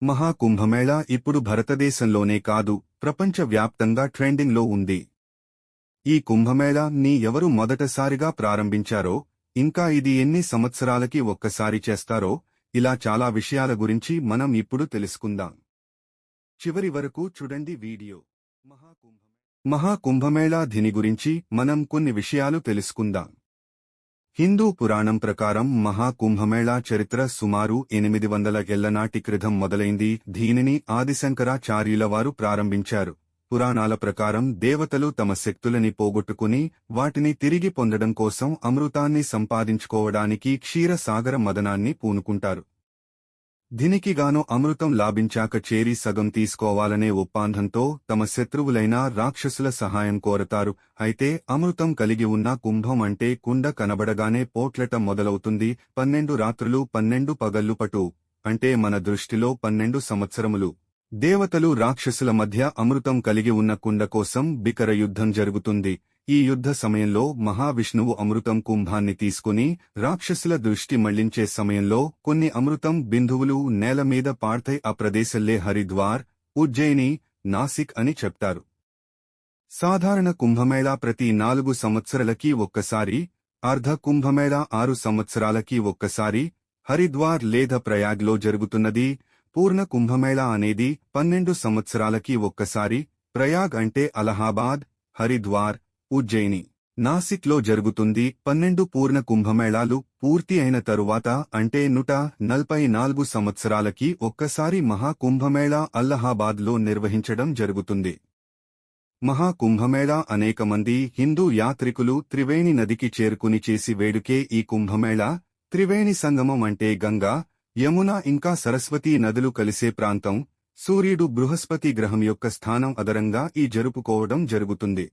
మహాకుంభమేళా ఇప్పుడు భారతదేశంలోనే కాదు, ప్రపంచవ్యాప్తంగా ట్రెండింగ్లో ఉంది. ఈ కుంభమేళాని ఎవరు మొదటసారిగా ప్రారంభించారో, ఇంకా ఇది ఎన్ని సంవత్సరాలకి ఒక్కసారి చేస్తారో, ఇలా చాలా విషయాల గురించి మనం ఇప్పుడు తెలుసుకుందాం. చివరి వరకు చూడండి వీడియో. మహాకుంభమేళా ధిని గురించి మనం కొన్ని విషయాలు తెలుసుకుందాం. హిందూ పురాణం ప్రకారం మహాకుంభమేళా చరిత్ర సుమారు 800 ఏళ్ల నాటి క్రితం మొదలైంది. దీనిని ఆదిశంకరాచార్యుల వారు ప్రారంభించారు. పురాణాల ప్రకారం దేవతలు తమ శక్తులని పోగొట్టుకుని వాటిని తిరిగి పొందడం కోసం అమృతాన్ని సంపాదించుకోవడానికి క్షీరసాగర మదనాన్ని పూనుకుంటారు. దీనికిగాను అమృతం లాభించాక చేరి సగం తీసుకోవాలనే ఒప్పందంతో తమ శత్రువులైన రాక్షసుల సహాయం కోరతారు. అయితే అమృతం కలిగి ఉన్న కుంభం అంటే కుండ కనబడగానే పోట్లట మొదలవుతుంది. 12 రాత్రులు 12 పగళ్లు పటు అంటే మన దృష్టిలో 12 సంవత్సరములు. దేవతలు రాక్షసుల మధ్య అమృతం కలిగి ఉన్న కుండ కోసం బికర యుద్ధం జరుగుతుంది. ఈ యుద్ధ సమయంలో మహావిష్ణువు అమృతం కుంభాన్ని తీసుకుని రాక్షసుల దృష్టి మళ్లించే సమయంలో కొన్ని అమృతం బిందువులు నేలమీద పాడతాయి. ఆ ప్రదేశంలే హరిద్వార్, ఉజ్జయిని, నాసిక్ అని చెప్తారు. సాధారణ కుంభమేళా ప్రతి 4 సంవత్సరాలకి ఒక్కసారి, అర్ధ కుంభమేళా 6 సంవత్సరాలకి ఒక్కసారి హరిద్వార్ లేదా ప్రయాగ్లో జరుగుతున్నది. పూర్ణ కుంభమేళా అనేది 12 సంవత్సరాలకి ఒక్కసారి. ప్రయాగ్ అంటే అలహాబాద్, హరిద్వార్, ఉజ్జయిని, నాసిక్లో జరుగుతుంది. 12 పూర్ణ కుంభమేళాలు పూర్తి అయిన తరువాత అంటే 144 సంవత్సరాలకి ఒక్కసారి మహాకుంభమేళా అలహాబాద్లో నిర్వహించడం జరుగుతుంది. మహాకుంభమేళా అనేక మంది హిందూ యాత్రికులు త్రివేణి నదికి చేరుకుని చేసి వేడుకే ఈ కుంభమేళా. త్రివేణి సంగమం అంటే గంగా, యమున ఇంకా సరస్వతీ నదులు కలిసే ప్రాంతం. సూర్యుడు బృహస్పతి గ్రహం యొక్క స్థానం ఆధారంగా ఈ జరుపుకోవడం జరుగుతుంది.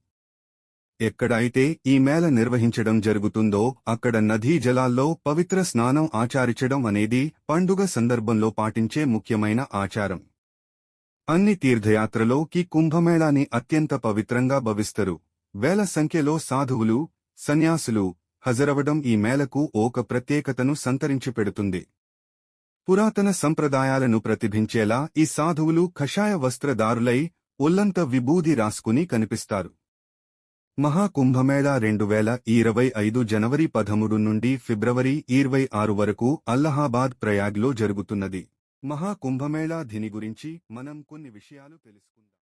ఎక్కడైతే ఈ మేళ నిర్వహించడం జరుగుతుందో అక్కడ నదీ జలాల్లో పవిత్ర స్నానం ఆచరించడం అనేది పండుగ సందర్భంలో పాటించే ముఖ్యమైన ఆచారం. అన్ని తీర్థయాత్రలో ఈ కుంభమేళాని అత్యంత పవిత్రంగా భావిస్తారు. వేల సంఖ్యలో సాధువులు, సన్యాసులు హాజరవడం ఈ మేళకు ఒక ప్రత్యేకతను సంతరించిపెడుతుంది. పురాతన సంప్రదాయాలను ప్రతిబింబించేలా ఈ సాధువులు కషాయ వస్త్రధారులై ఒళ్లంత విభూది రాసుకుని కనిపిస్తారు. మహాకుంభమేళా 2025 జనవరి 13 నుండి ఫిబ్రవరి 26 వరకు అలహాబాద్ ప్రయాగ్లో జరుగుతున్నది. మహాకుంభమేళా ధిని గురించి మనం కొన్ని విషయాలు తెలుసుకుందాం.